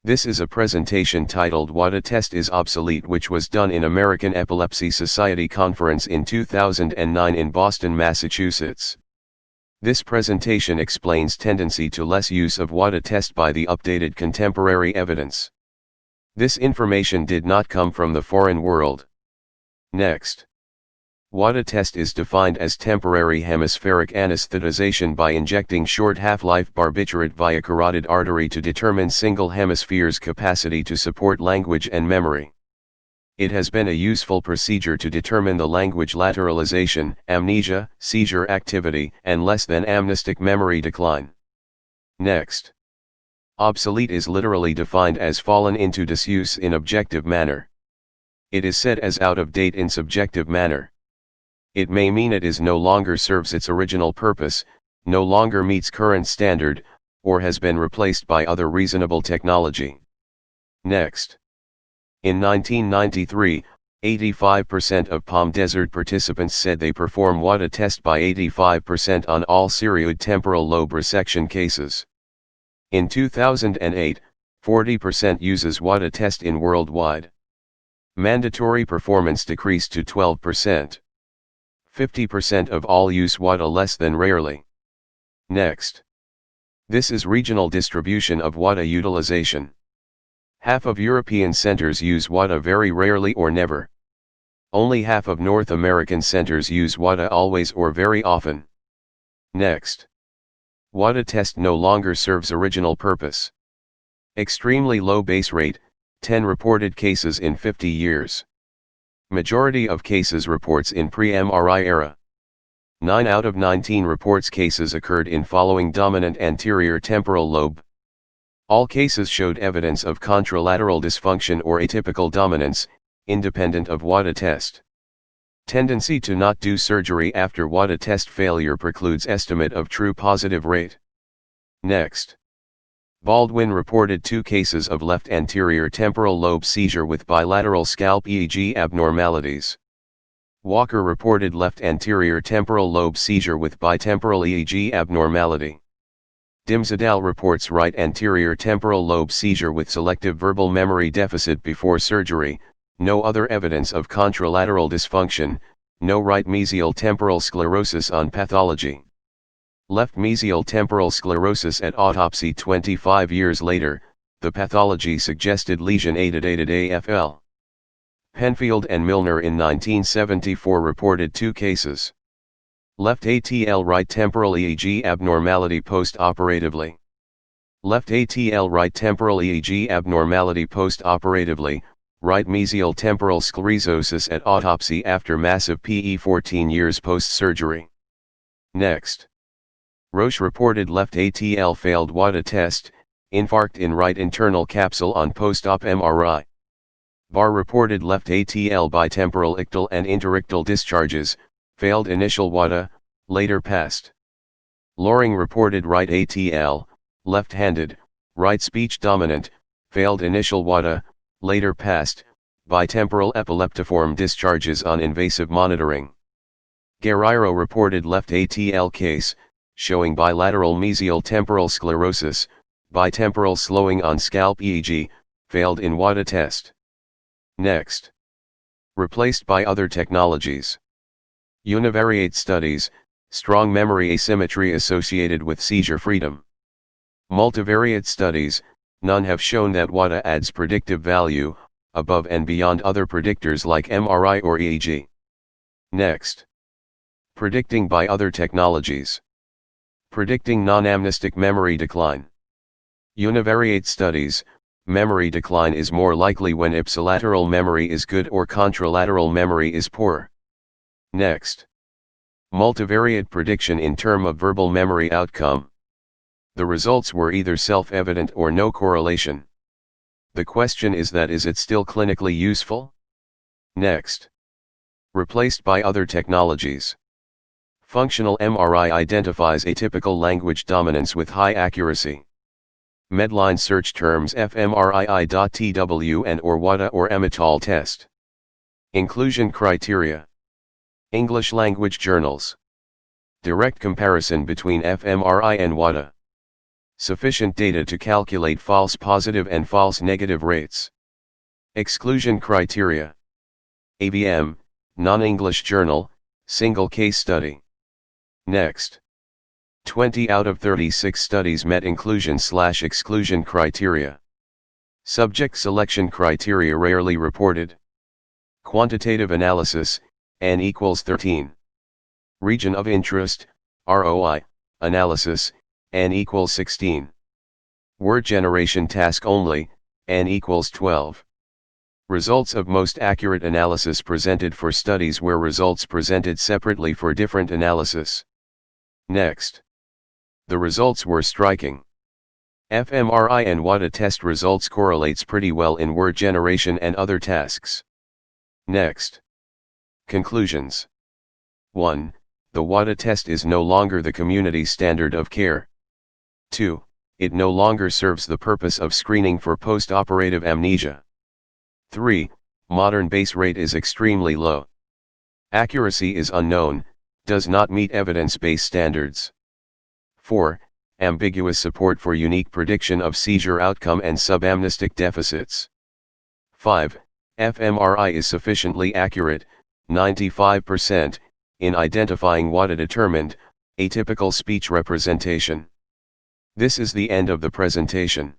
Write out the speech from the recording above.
This is a presentation titled WADA test is obsolete, which was done in American Epilepsy Society Conference in 2009 in Boston, Massachusetts. This presentation explains tendency to less use of WADA test by the updated contemporary evidence. This information did not come from the foreign world. Next. WADA test is defined as temporary hemispheric anesthetization by injecting short half-life barbiturate via carotid artery to determine single hemisphere's capacity to support language and memory. It has been a useful procedure to determine the language lateralization, amnesia, seizure activity, and less than amnestic memory decline. Next. Obsolete is literally defined as fallen into disuse in objective manner. It is said as out of date in subjective manner. It may mean it is no longer serves its original purpose, no longer meets current standard, or has been replaced by other reasonable technology. Next. In 1993, 85% of Palm Desert participants said they perform WADA test by 85% on all ceroid temporal lobe resection cases. In 2008, 40% uses WADA test in worldwide. Mandatory performance decreased to 12%. 50% of all use WADA less than rarely. Next. This is regional distribution of WADA utilization. Half of European centers use WADA very rarely or never. Only half of North American centers use WADA always or very often. Next. WADA test no longer serves original purpose. Extremely low base rate, 10 reported cases in 50 years. Majority of cases reports in pre-MRI era. 9 out of 19 reports cases occurred in following dominant anterior temporal lobe. All cases showed evidence of contralateral dysfunction or atypical dominance, independent of WADA test. Tendency to not do surgery after WADA test failure precludes estimate of true positive rate. Next. Baldwin reported 2 cases of left anterior temporal lobe seizure with bilateral scalp EEG abnormalities. Walker reported left anterior temporal lobe seizure with bitemporal EEG abnormality. Dimsdale reports right anterior temporal lobe seizure with selective verbal memory deficit before surgery, no other evidence of contralateral dysfunction, no right mesial temporal sclerosis on pathology. Left mesial temporal sclerosis at autopsy 25 years later, the pathology suggested lesion AFL. Penfield and Milner in 1974 reported 2 cases. Left ATL right temporal EEG abnormality post-operatively. Left ATL right temporal EEG abnormality post-operatively, right mesial temporal sclerosis at autopsy after massive PE 14 years post-surgery. Next. Roche reported left ATL failed WADA test, infarct in right internal capsule on post-op MRI. Barr reported left ATL bitemporal ictal and interictal discharges, failed initial WADA, later passed. Loring reported right ATL, left-handed, right speech dominant, failed initial WADA, later passed, bitemporal epileptiform discharges on invasive monitoring. Guerreiro reported left ATL case, showing bilateral mesial temporal sclerosis, bitemporal slowing on scalp EEG, failed in WADA test. Next. Replaced by other technologies. Univariate studies, strong memory asymmetry associated with seizure freedom. Multivariate studies, none have shown that WADA adds predictive value, above and beyond other predictors like MRI or EEG. Next. Predicting by other technologies. Predicting non-amnestic memory decline. Univariate studies, memory decline is more likely when ipsilateral memory is good or contralateral memory is poor. Next. Multivariate prediction in term of verbal memory outcome. The results were either self-evident or no correlation. The question is it still clinically useful? Next. Replaced by other technologies. Functional MRI identifies atypical language dominance with high accuracy. Medline search terms fMRI.tw and or WADA or Emitol test. Inclusion criteria. English language journals. Direct comparison between fMRI and WADA. Sufficient data to calculate false positive and false negative rates. Exclusion criteria. ABM, non-English journal, single case study. Next. 20 out of 36 studies met inclusion/exclusion criteria. Subject selection criteria rarely reported. Quantitative analysis, N equals 13. Region of interest, ROI, analysis, N equals 16. Word generation task only, N equals 12. Results of most accurate analysis presented for studies where results presented separately for different analysis. Next. The results were striking. fMRI and WADA test results correlates pretty well in word generation and other tasks. Next. Conclusions. 1. The WADA test is no longer the community standard of care. 2. It no longer serves the purpose of screening for post-operative amnesia. 3. Modern base rate is extremely low. Accuracy is unknown, does not meet evidence-based standards. 4. Ambiguous support for unique prediction of seizure outcome and subamnestic deficits. 5. fMRI is sufficiently accurate, 95%, in identifying WADA-determined, atypical speech representation. This is the end of the presentation.